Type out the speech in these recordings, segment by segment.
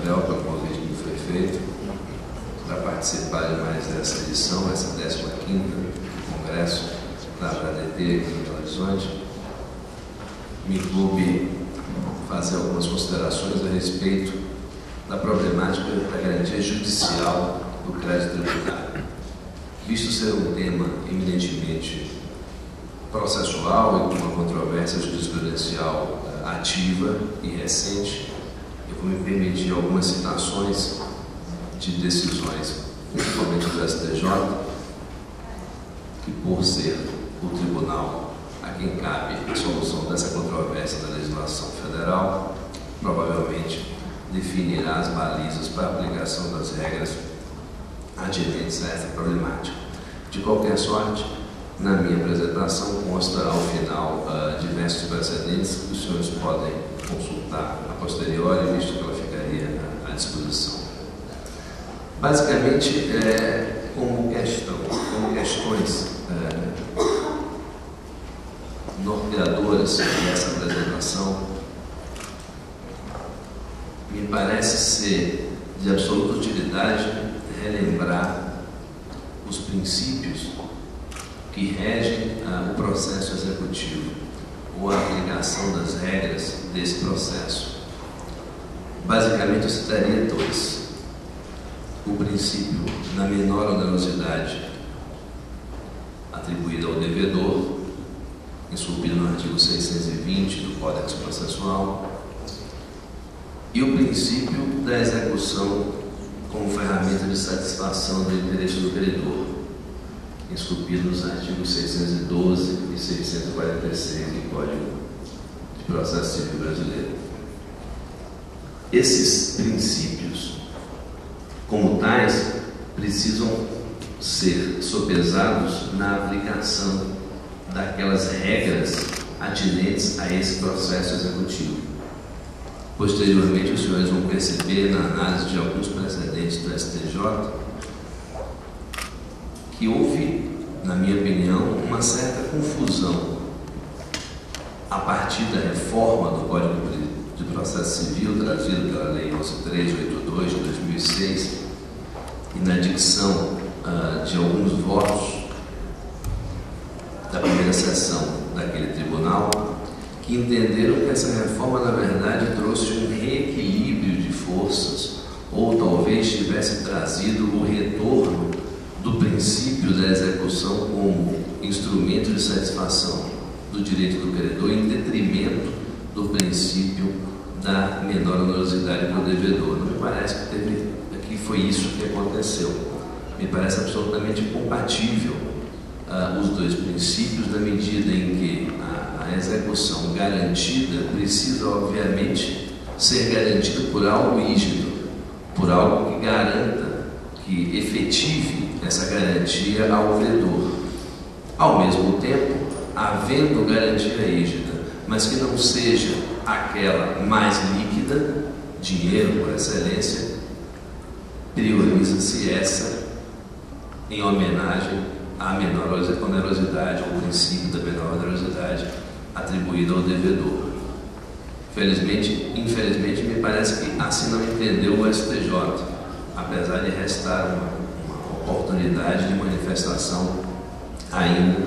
Gabriel, pelo convite que me foi feito, para participar de mais dessa edição, essa 15ª Congresso da ADT aqui em Belo Horizonte. Me coube fazer algumas considerações a respeito da problemática da garantia judicial do crédito tributário. Visto ser um tema eminentemente processual e com uma controvérsia jurisprudencial ativa e recente, eu vou me permitir algumas citações de decisões, principalmente do STJ, que por ser o tribunal a quem cabe a solução dessa controvérsia da legislação federal, provavelmente definirá as balizas para a aplicação das regras atinentes a essa problemática. De qualquer sorte, na minha apresentação consta ao final diversos precedentes que os senhores podem consultar a posteriori, visto que ela ficaria à disposição. Basicamente, como questões norteadoras dessa apresentação, me parece ser de absoluta utilidade relembrar os princípios que regem o processo executivo ou a aplicação das regras desse processo. Basicamente, eu citaria dois. O princípio da menor onerosidade atribuída ao devedor, esculpido no artigo 620 do Código Processual, e o princípio da execução como ferramenta de satisfação do interesse do credor, esculpido nos artigos 612 e 646 do Código de Processo Civil Brasileiro. Esses princípios, como tais, precisam ser sopesados na aplicação daquelas regras atinentes a esse processo executivo. Posteriormente, os senhores vão perceber, na análise de alguns precedentes do STJ, que houve, na minha opinião, uma certa confusão a partir da reforma do Código de Processo Civil, trazido pela Lei 11.382 de 2006, e na dicção de alguns votos da primeira sessão daquele tribunal, que entenderam que essa reforma, na verdade, trouxe um reequilíbrio de forças, ou talvez tivesse trazido o retorno do princípio da execução como instrumento de satisfação do direito do credor em detrimento do princípio da menor onerosidade para o devedor. Não me parece que foi isso que aconteceu. Me parece absolutamente incompatível os dois princípios, na medida em que a execução garantida precisa, obviamente, ser garantida por algo rígido, por algo que garanta, que efetive essa garantia ao credor. Ao mesmo tempo, havendo garantia rígida, mas que não seja aquela mais líquida, dinheiro por excelência, prioriza-se essa em homenagem à menor onerosidade, ao princípio da menor onerosidade atribuída ao devedor. Infelizmente, me parece que assim não entendeu o STJ, apesar de restar uma oportunidade de manifestação ainda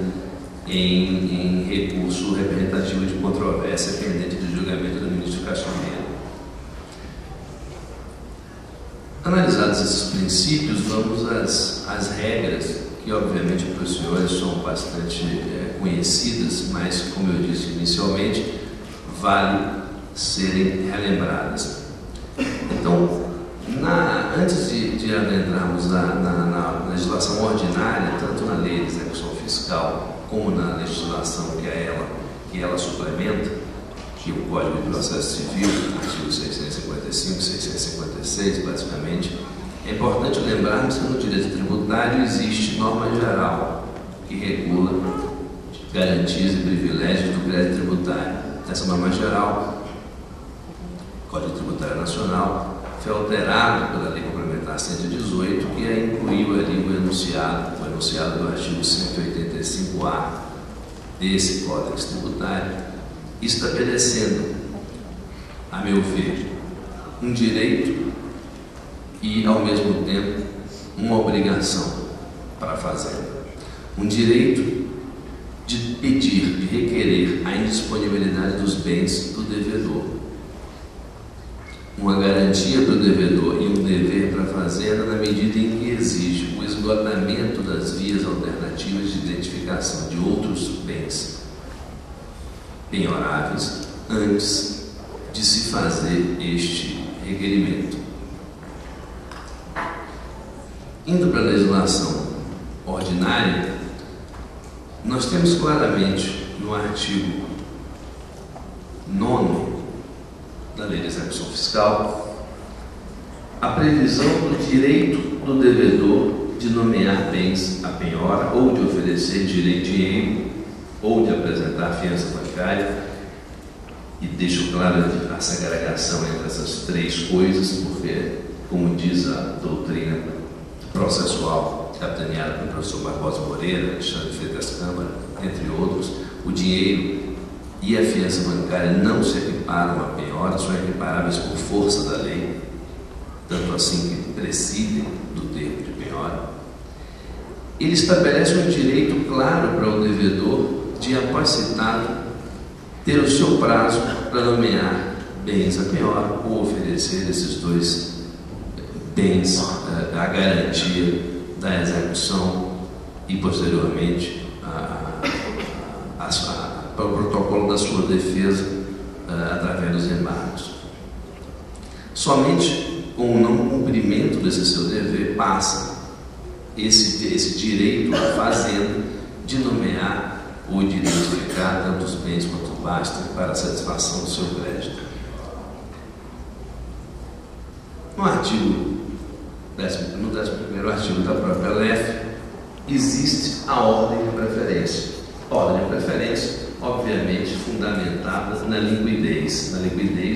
em recurso representativo de controvérsia pendente do julgamento do ministro Cachoeira. Analisados esses princípios, vamos às regras, que obviamente para os senhores são bastante conhecidas, mas, como eu disse inicialmente, vale serem relembradas. Então, antes de adentrarmos na legislação ordinária, tanto na lei de execução fiscal como na legislação que ela suplementa, que é o Código de Processo Civil, artigo 655, 656, basicamente, é importante lembrarmos que no direito tributário existe norma geral que regula garantias e privilégios do crédito tributário. Essa norma geral, Código Tributário Nacional, foi alterado pela Lei Complementar 118, que incluiu ali o enunciado do artigo 185A desse Código Tributário, estabelecendo, a meu ver, um direito e, ao mesmo tempo, uma obrigação para a fazenda. Um direito de pedir, de requerer a indisponibilidade dos bens do devedor. Uma garantia para o devedor e um dever para a fazenda na medida em que exige o esgotamento das vias alternativas de identificação de outros bens penhoráveis antes de se fazer este requerimento. Indo para a legislação ordinária, nós temos claramente no artigo 9º da Lei de Execução Fiscal a previsão do direito do devedor de nomear bens à penhora ou de oferecer dinheiro ou de apresentar fiança bancária, e deixo claro a segregação entre essas três coisas, porque, como diz a doutrina processual capitaneada pelo professor Barbosa Moreira, Alexandre Freitas Câmara, entre outros, o dinheiro e a fiança bancária não se equiparam à penhora, são equiparáveis por força da lei, tanto assim que presidem do termo de penhora. Ele estabelece um direito claro para o devedor de, após citado, ter o seu prazo para nomear bens à penhora ou oferecer esses dois bens à garantia da execução e, posteriormente, para o protocolo da sua defesa através dos embargos. Somente com o não cumprimento desse seu dever passa esse direito à fazenda de nomear ou de identificar tanto os bens quanto basta para a satisfação do seu crédito. No artigo 11º artigo da própria LEF, existe a ordem de preferência. Ordem de preferência, obviamente, fundamentada na liquidez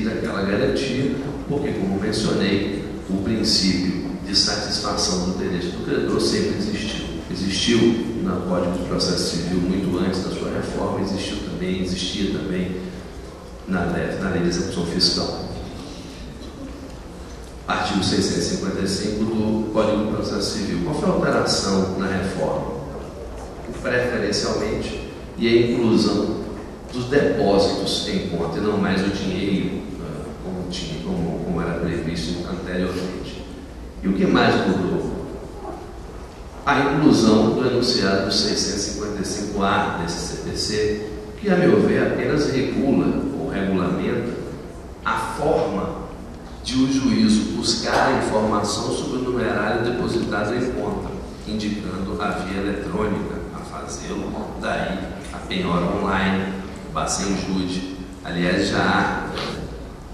daquela garantia, porque, como mencionei, o princípio de satisfação do interesse do credor sempre existiu. Existiu no Código de Processo Civil muito antes da sua reforma, existia também na Lei de Execução Fiscal. Artigo 655 do Código de Processo Civil. Qual foi a alteração na reforma? Preferencialmente, e a inclusão dos depósitos em conta, e não mais o dinheiro como era previsto anteriormente. E o que mais mudou? A inclusão do enunciado do 655-A desse CPC, que, a meu ver, apenas regula ou regulamenta a forma de o juízo buscar a informação sobre o numerário depositado em conta, indicando a via eletrônica a fazê-lo, daí a penhora online, o Bacen-Jude. Aliás, já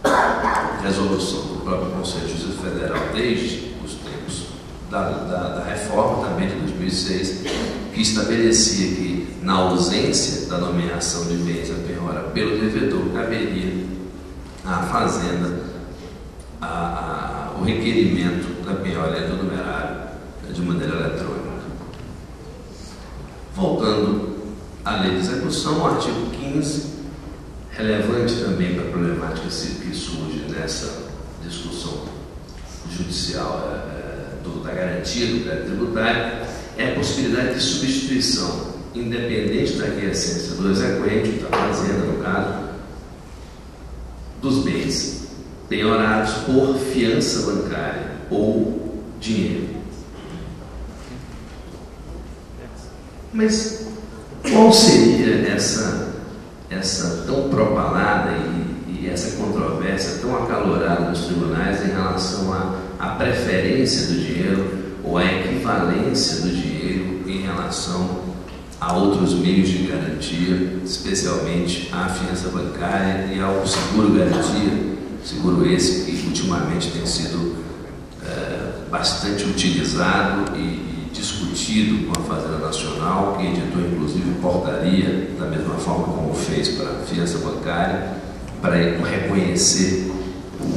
há resolução do próprio Conselho de Justiça Federal desde os tempos da reforma, também de 2006, que estabelecia que, na ausência da nomeação de bens à penhora pelo devedor, caberia à fazenda o requerimento da penhora do numerário de maneira eletrônica. Voltando à lei de execução, o artigo 15, relevante também para a problemática que surge nessa discussão judicial da garantia do crédito tributário, é a possibilidade de substituição, independente da aquiescência do exequente, da fazenda, no caso, dos bens penhorados por fiança bancária ou dinheiro. Mas qual seria essa tão propalada e essa controvérsia tão acalorada nos tribunais em relação à preferência do dinheiro ou à equivalência do dinheiro em relação a outros meios de garantia, especialmente à fiança bancária e ao seguro-garantia? Seguro esse que ultimamente tem sido bastante utilizado e discutido com a Fazenda Nacional, que editou inclusive portaria, da mesma forma como fez para a fiança bancária, para reconhecer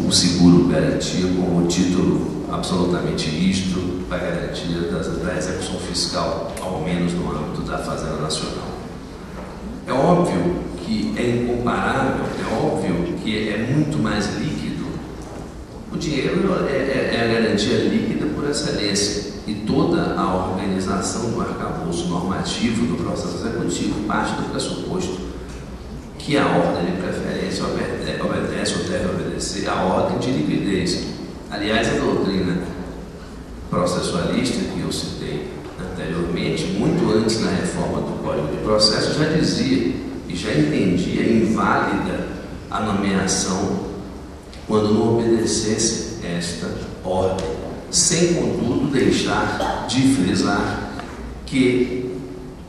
o seguro-garantia como título absolutamente rígido para a garantia da execução fiscal, ao menos no âmbito da Fazenda Nacional. É óbvio que é incomparável, é óbvio que é muito mais líquido O dinheiro é a garantia líquida por excelência e toda a organização do arcabouço normativo do processo executivo parte do pressuposto que a ordem de preferência obedece ou deve obedecer à ordem de liquidez. Aliás, a doutrina processualista que eu citei anteriormente, muito antes da reforma do Código de Processo, já dizia e já entendia inválida a nomeação quando não obedecesse esta ordem, sem contudo deixar de frisar que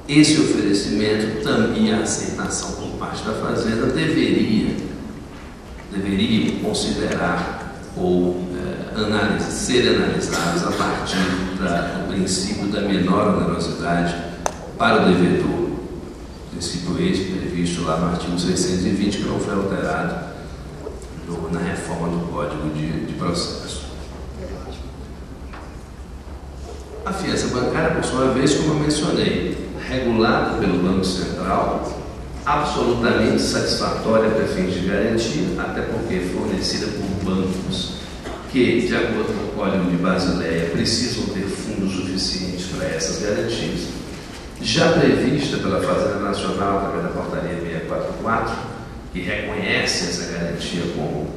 esse oferecimento e a aceitação por parte da Fazenda deveria considerar ou ser analisados a partir do princípio da menor onerosidade para o devedor, princípio este previsto lá no artigo 620, que não foi alterado na reforma do Código de Processo. A fiança bancária, por sua vez, como eu mencionei, regulada pelo Banco Central, absolutamente satisfatória para fins de garantia, até porque fornecida por bancos que, de acordo com o Código de Basileia, precisam ter fundos suficientes para essas garantias, já prevista pela Fazenda Nacional, através da portaria 644, que reconhece essa garantia como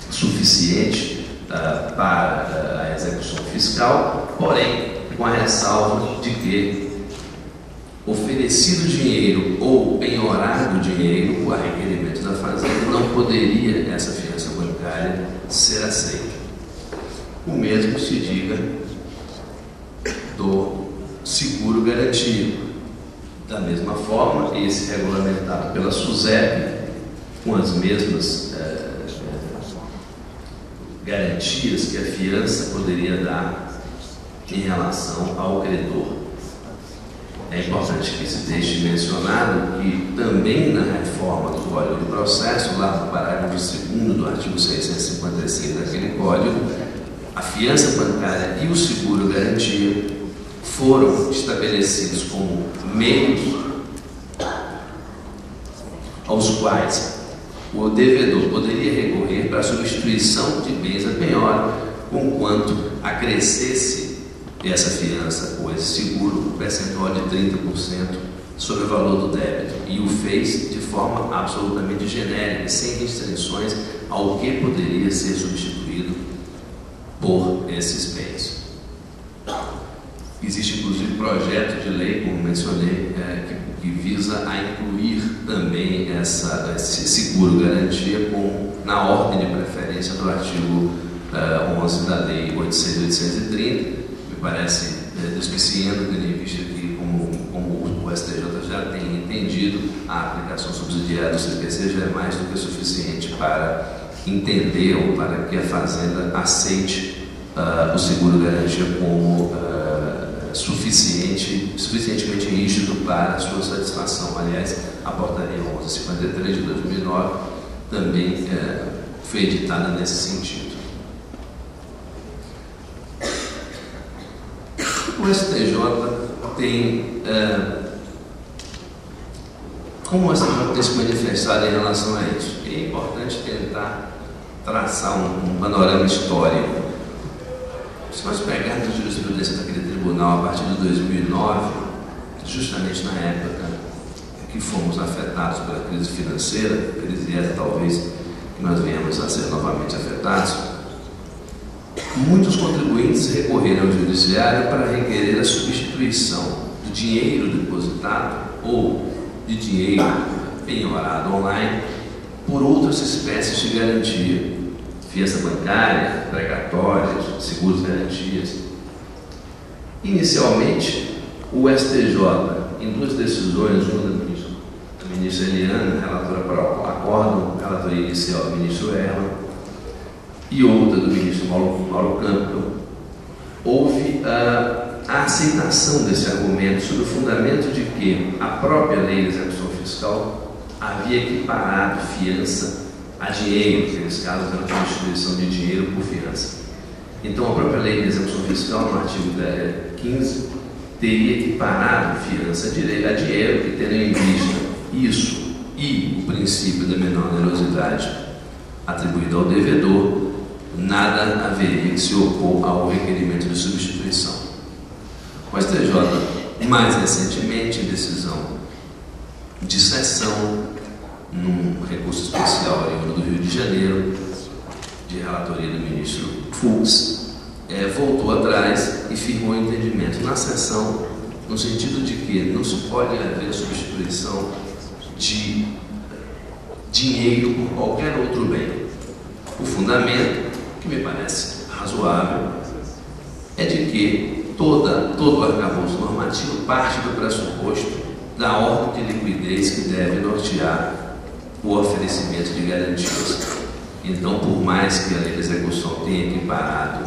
suficiente para a execução fiscal, porém, com a ressalva de que oferecido dinheiro ou penhorado dinheiro, a requerimento da Fazenda, não poderia essa fiança bancária ser aceita. O mesmo se diga do seguro garantido. Da mesma forma, esse regulamentado pela SUSEP, com as mesmas garantias que a fiança poderia dar em relação ao credor. É importante que se deixe mencionado que também na reforma do Código de Processo, lá no parágrafo 2º do artigo 656 daquele Código, a fiança bancária e o seguro garantia foram estabelecidos como meios aos quais o devedor poderia recorrer para a substituição de bens a penhora, conquanto acrescesse essa fiança ou esse seguro percentual de 30% sobre o valor do débito, e o fez de forma absolutamente genérica, sem restrições ao que poderia ser substituído por esses bens. Existe inclusive projeto de lei, como mencionei, que visa a incluir também esse seguro garantia na ordem de preferência do artigo 11 da Lei 8.630. Me parece despiciando, tendo em vista que, como o STJ já tem entendido, a aplicação subsidiária do CPC já é mais do que suficiente para entender ou para que a Fazenda aceite o seguro garantia como suficientemente rígido para a sua satisfação. Aliás, a portaria 1153 de 2009 também foi editada nesse sentido. O STJ tem, como o STJ tem se manifestado em relação a isso? É importante tentar traçar um panorama histórico. Se nós pegarmos a jurisprudência daquele tribunal a partir de 2009, justamente na época que fomos afetados pela crise financeira, crise essa talvez que nós venhamos a ser novamente afetados, muitos contribuintes recorreram ao judiciário para requerer a substituição do dinheiro depositado ou de dinheiro penhorado online por outras espécies de garantia. Fiança bancária, precatórios, seguros garantias. Inicialmente, o STJ, em duas decisões, uma da ministra Eliana, relatora para o acórdão, relatoria inicial do ministro Erla, e outra do ministro Mauro Campbell, houve a aceitação desse argumento sob o fundamento de que a própria lei de execução fiscal havia equiparado fiança a dinheiro, que nesse caso era a substituição de dinheiro por fiança. Então a própria lei de execução fiscal, no artigo 15, teria equiparado fiança a dinheiro, que tendo em vista isso e o princípio da menor onerosidade atribuído ao devedor, nada haveria que se opor ao requerimento de substituição. O STJ, mais recentemente, em decisão de sessão, num recurso especial oriundo do Rio de Janeiro, de relatoria do ministro Fux, voltou atrás e firmou o entendimento na sessão, no sentido de que não se pode haver substituição de dinheiro por qualquer outro bem. O fundamento, que me parece razoável, é de que todo o arcabouço normativo parte do pressuposto da ordem de liquidez que deve nortear o oferecimento de garantias. Então, por mais que a lei de execução tenha equiparado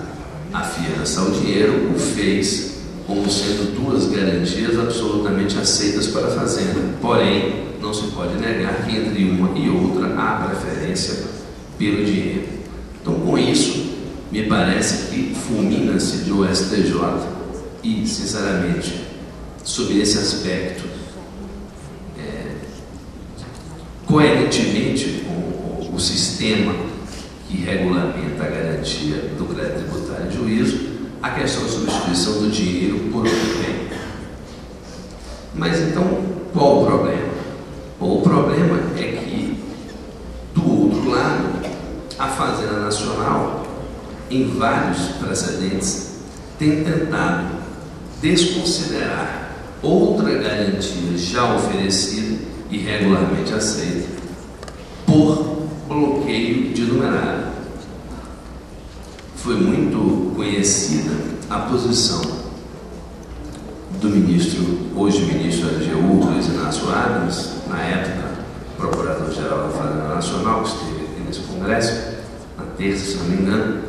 a fiança ao dinheiro, o fez como sendo duas garantias absolutamente aceitas para a fazenda. Porém, não se pode negar que entre uma e outra há preferência pelo dinheiro. Então, com isso, me parece que fulmina-se do STJ e, sinceramente, sobre esse aspecto, coerentemente com o sistema que regulamenta a garantia do crédito tributário de juízo, a questão da substituição do dinheiro por outro bem. Mas então, qual o problema? Bom, o problema é que, do outro lado, a Fazenda Nacional, em vários precedentes, tem tentado desconsiderar outra garantia já oferecida e regularmente aceita por bloqueio de numerário. Foi muito conhecida a posição do ministro, hoje ministro da AGU, Luiz Inácio Adams, na época procurador-geral da Fazenda Nacional, que esteve aqui nesse congresso, na terça, se não me engano,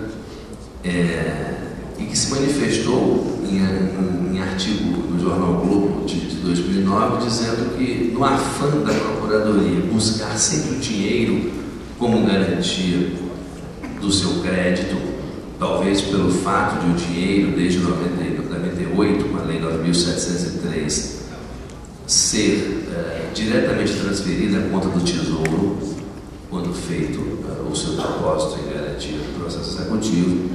e que se manifestou em artigo do Jornal Globo de 2009, dizendo que, no afã da Procuradoria buscar sempre o dinheiro como garantia do seu crédito, talvez pelo fato de o dinheiro, desde 98, com a Lei 9.703, ser diretamente transferido à conta do Tesouro, quando feito o seu depósito em garantia do processo executivo,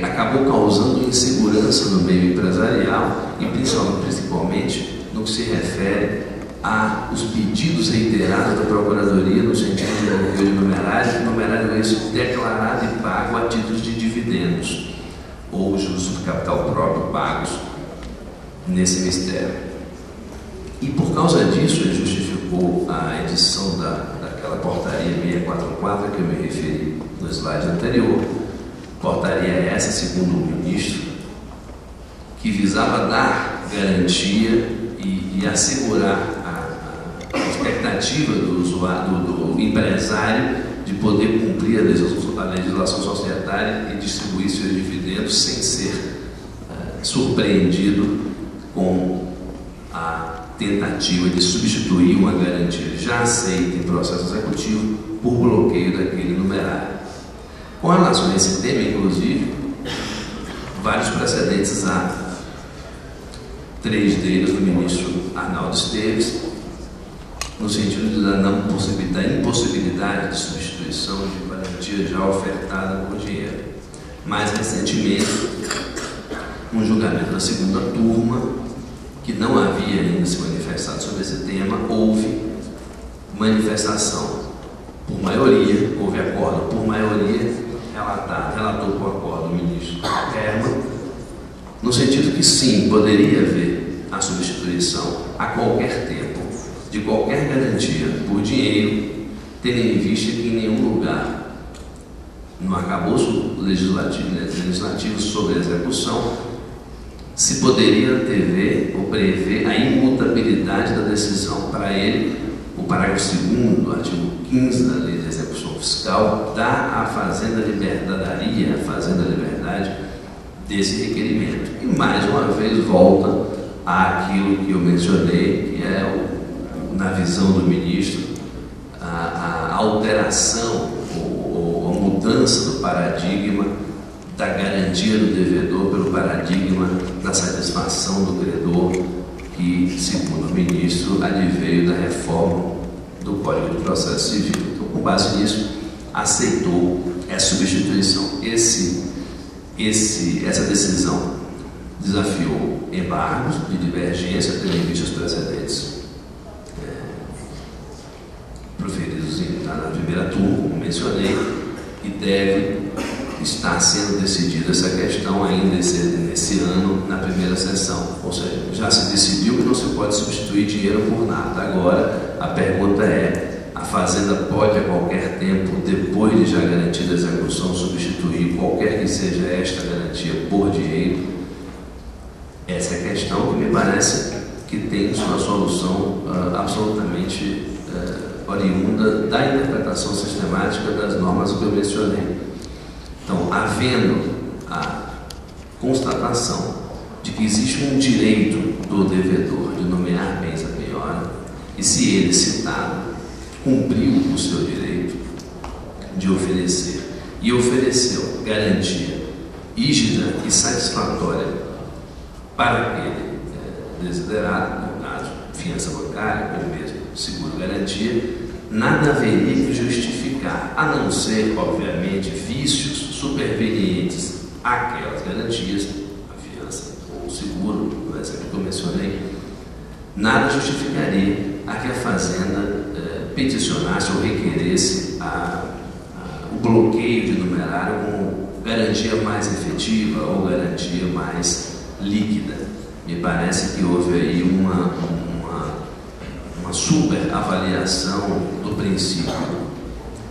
acabou causando insegurança no meio empresarial e principalmente no que se refere aos pedidos reiterados da Procuradoria no sentido de bloqueio de numerário esse declarado e pago a títulos de dividendos ou juros sobre capital próprio pagos nesse mistério. E por causa disso ele justificou a edição daquela portaria 644 que eu me referi no slide anterior. Portaria essa, segundo o ministro, que visava dar garantia e assegurar a expectativa do usuário, do empresário, de poder cumprir a legislação societária e distribuir seus dividendos sem ser surpreendido com a tentativa de substituir uma garantia já aceita em processo executivo por bloqueio daquele numerário. Com relação a esse tema, inclusive, vários precedentes há. 3 deles do ministro Arnaldo Esteves, no sentido da impossibilidade de substituição de garantia já ofertada por dinheiro. Mais recentemente, um julgamento da segunda turma, que não havia ainda se manifestado sobre esse tema, houve manifestação por maioria, houve acordo por maioria, relatou com o acordo do ministro Herman, no sentido que sim, poderia haver a substituição a qualquer tempo de qualquer garantia por dinheiro, tendo em vista que em nenhum lugar no arcabouço legislativo sobre a execução se poderia antever ou prever a imutabilidade da decisão. Para ele, o parágrafo 2º do artigo 15 da Lei de Execução Fiscal dá à Fazenda daria à Fazenda Liberdade desse requerimento. E mais uma vez volta àquilo que eu mencionei, que é, na visão do ministro, a alteração ou a mudança do paradigma da garantia do devedor pelo paradigma da satisfação do credor, que, segundo o ministro, adveio da reforma do Código de Processo Civil. Então, com base nisso, aceitou essa substituição. Essa decisão desafiou embargos de divergência, tendo em vista os precedentes proferidos na primeira turma, como mencionei, e deve estar sendo decidida essa questão ainda nesse ano, na primeira sessão. Ou seja, já se decidiu que não se pode substituir dinheiro por nada. Agora, a pergunta é: a Fazenda pode a qualquer tempo, depois de já garantida a execução, substituir qualquer que seja esta garantia por dinheiro? Essa é a questão que me parece que tem sua solução absolutamente oriunda da interpretação sistemática das normas que eu mencionei. Então, havendo a constatação de que existe um direito do devedor de nomear bens a penhora, e se ele, citado, cumpriu o seu direito de oferecer e ofereceu garantia rígida e satisfatória para aquele desiderado, no caso, fiança bancária, ou mesmo seguro-garantia, nada haveria que justificar, a não ser, obviamente, vícios supervenientes àquelas garantias, a fiança ou o seguro, essa que eu mencionei, nada justificaria a que a Fazenda peticionasse ou requeresse o bloqueio de numerário como garantia mais efetiva ou garantia mais líquida. Me parece que houve aí uma super avaliação do princípio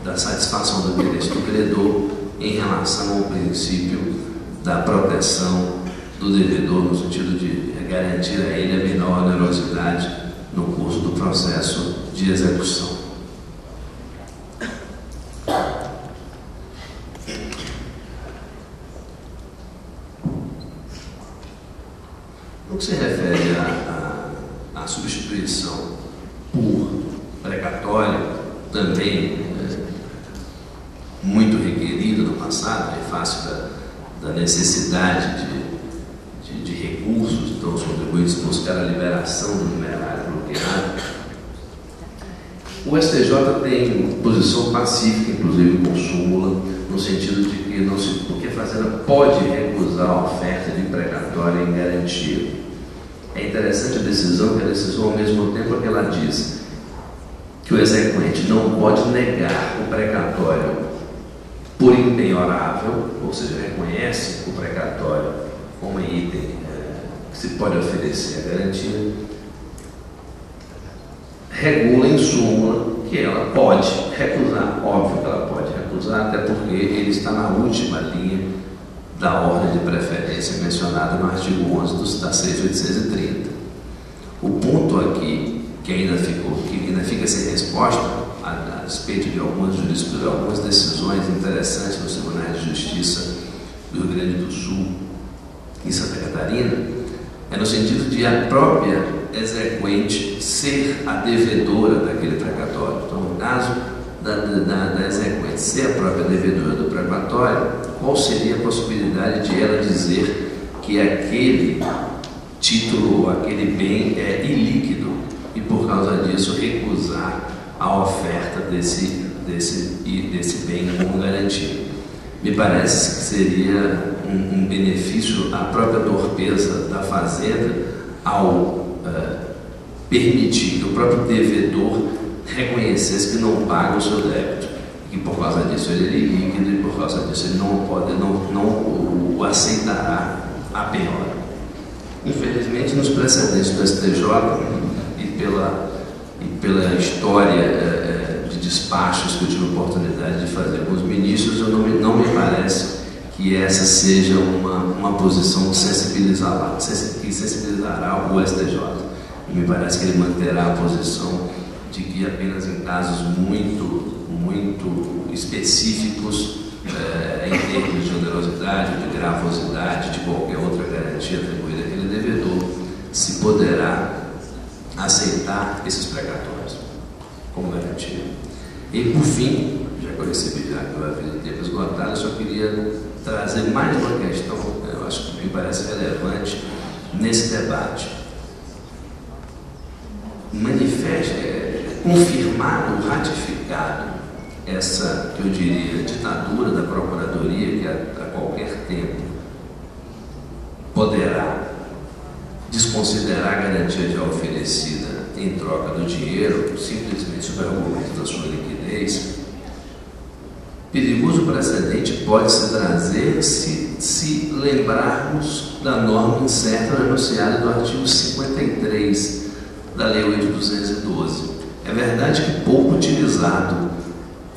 da satisfação do interesse do credor em relação ao princípio da proteção do devedor, no sentido de garantir a ele a menor onerosidade no curso do processo de execução. No que se refere à substituição por precatório, também muito requerida no passado, em face da necessidade de recursos, então os contribuintes buscaram a liberação do numerário bloqueado. O STJ tem posição pacífica, inclusive com súmula, no sentido de que a Fazenda pode recusar a oferta de precatório em garantia. É interessante a decisão, que a decisão, ao mesmo tempo que ela diz que o exequente não pode negar o precatório por impenhorável, ou seja, reconhece o precatório como item que se pode oferecer a garantia, regula em súmula que ela pode recusar, óbvio que ela pode recusar, até porque ele está na última linha da ordem de preferência mencionada no artigo 11 da 6.830. O ponto aqui que ainda fica sem resposta, a respeito de algumas decisões interessantes nos tribunais de justiça do Rio Grande do Sul e Santa Catarina, é no sentido de a própria exequente ser a devedora daquele precatório. Então, no caso da exequente ser a própria devedora do precatório, qual seria a possibilidade de ela dizer que aquele título ou aquele bem é ilíquido e, por causa disso, recusar a oferta desse bem como garantia? Me parece que seria um benefício à própria torpeza da Fazenda ao permitir que o próprio devedor reconhecesse que não paga o seu débito, e que por causa disso ele é ilíquido e por causa disso ele não o aceitará a penhora. Infelizmente, nos precedentes do STJ e pela história de despachos que eu tive a oportunidade de fazer com os ministros, não me parece que essa seja uma posição que sensibilizará o STJ. E me parece que ele manterá a posição de que apenas em casos muito específicos, em termos de onerosidade, de gravosidade, de qualquer outra garantia atribuída àquele devedor, se poderá aceitar esses precatórios como garantia. E, por fim, já que eu recebi que eu havia tempo esgotado, eu só queria trazer mais uma questão que eu acho que me parece relevante nesse debate. Confirmado, ratificado essa, que eu diria, ditadura da Procuradoria, que a qualquer tempo poderá desconsiderar a garantia já oferecida em troca do dinheiro, simplesmente sob argumento da sua liquidez, perigoso precedente pode se trazer se lembrarmos da norma incerta no enunciado do artigo 53 da Lei 8.212. É verdade que pouco utilizado.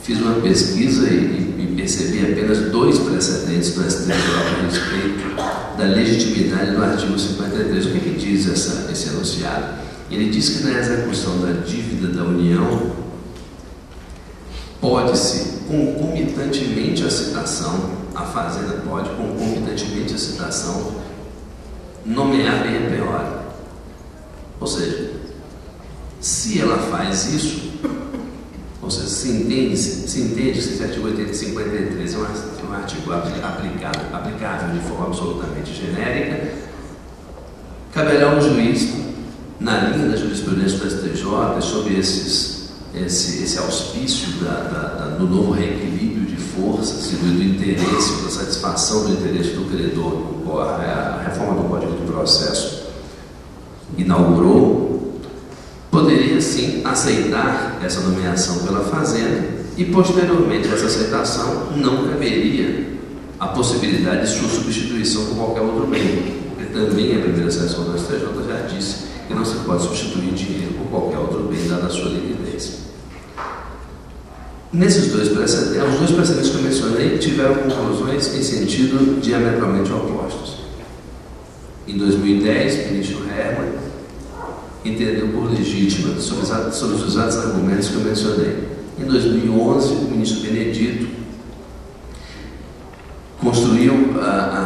Fiz uma pesquisa e percebi apenas 2 precedentes do STJ a respeito da legitimidade do artigo 53. O que diz esse enunciado? Ele diz que na execução da dívida da União pode-se, concomitantemente à citação, a Fazenda pode, concomitantemente à citação, nomear bem a penhora. Ou seja, se ela faz isso, ou seja, se entende que esse artigo 53 é um artigo aplicável de forma absolutamente genérica, caberá ao juiz, na linha da jurisprudência do STJ, sob esse auspício do novo reequilíbrio de forças e do interesse, da satisfação do interesse do credor, a reforma do Código de Processo inaugurou, poderia sim aceitar essa nomeação pela Fazenda e, posteriormente a essa aceitação, não caberia a possibilidade de sua substituição por qualquer outro bem, porque também a primeira seção do STJ já disse que não se pode substituir dinheiro por qualquer outro bem, dada a sua liquidez. Nesses 2 precedentes, os 2 precedentes que eu mencionei tiveram conclusões em sentido diametralmente opostos. Em 2010, o ministro Hermann entendeu por legítima, sobre os usados argumentos que eu mencionei. Em 2011, o ministro Benedito construiu a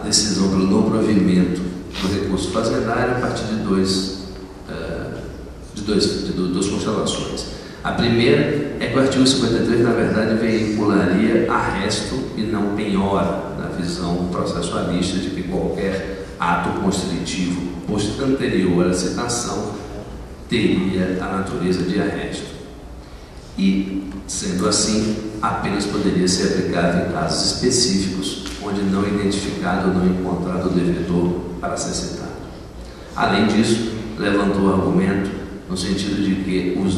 decisão pelo não provimento do recurso fazendário a partir de duas constelações. A primeira é que o artigo 53, na verdade, veicularia arresto e não penhora, na visão processualista de que qualquer ato constritivo anterior à citação teria a natureza de arresto. E, sendo assim, apenas poderia ser aplicado em casos específicos, onde não identificado ou não encontrado o devedor para ser citado. Além disso, levantou o argumento no sentido de que os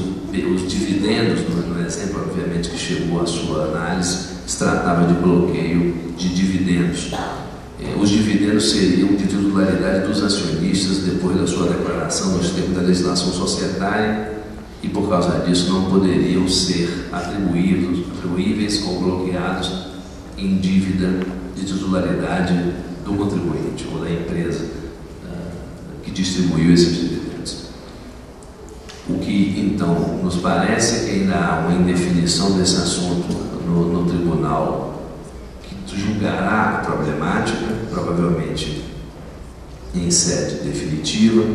dividendos, no exemplo, obviamente, que chegou à sua análise, se tratava de bloqueio de dividendos. Os dividendos seriam de titularidade dos acionistas depois da sua declaração nos termos da legislação societária e, por causa disso, não poderiam ser atribuíveis ou bloqueados em dívida de titularidade do contribuinte ou da empresa que distribuiu esses dividendos. O que, então, nos parece que ainda há uma indefinição desse assunto no tribunal, que julgará a problemática, provavelmente em sede definitiva,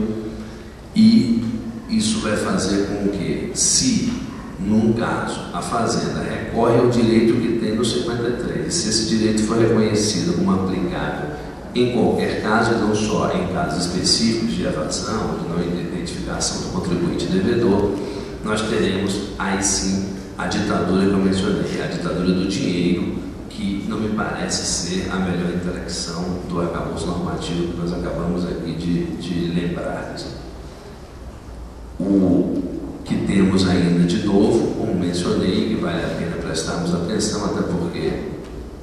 e isso vai fazer com que, se, num caso, a Fazenda recorre ao direito que tem no 53, se esse direito for reconhecido como aplicável em qualquer caso, e não só em casos específicos de evasão, de não identificação do contribuinte devedor, nós teremos, aí sim, a ditadura que eu mencionei, a ditadura do dinheiro, que não me parece ser a melhor intelecção do arcabouço normativo que nós acabamos aqui de lembrar. O que temos ainda de novo, como mencionei, que vale a pena prestarmos atenção, até porque,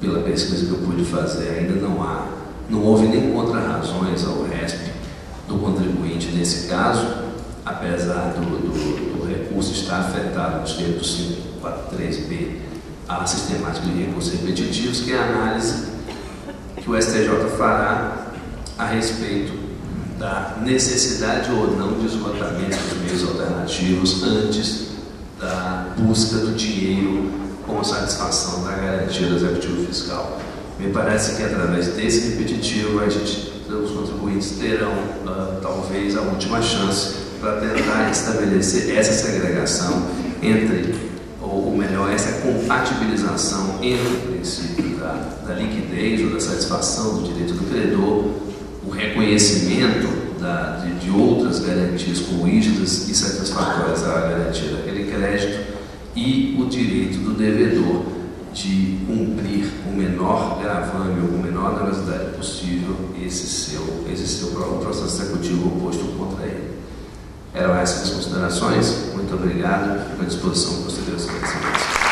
pela pesquisa que eu pude fazer, ainda não houve nem contrarrazões ao RESP do contribuinte nesse caso, apesar do recurso estar afetado nos termos do 543B à sistemática de recursos repetitivos, que é a análise que o STJ fará a respeito da necessidade ou não de esgotamento dos meios alternativos antes da busca do dinheiro com satisfação da garantia do executivo fiscal. Me parece que através desse repetitivo os contribuintes terão talvez a última chance para tentar estabelecer essa segregação entre, ou melhor, essa compatibilização entre o princípio da liquidez ou da satisfação do direito do credor, o reconhecimento de outras garantias como rígidas e satisfatórias à garantia daquele crédito e o direito do devedor de cumprir o menor gravame ou com a menor onerosidade possível esse seu processo executivo oposto contra ele. Eram essas as considerações. Muito obrigado. Fico à disposição para posteriores esclarecimentos.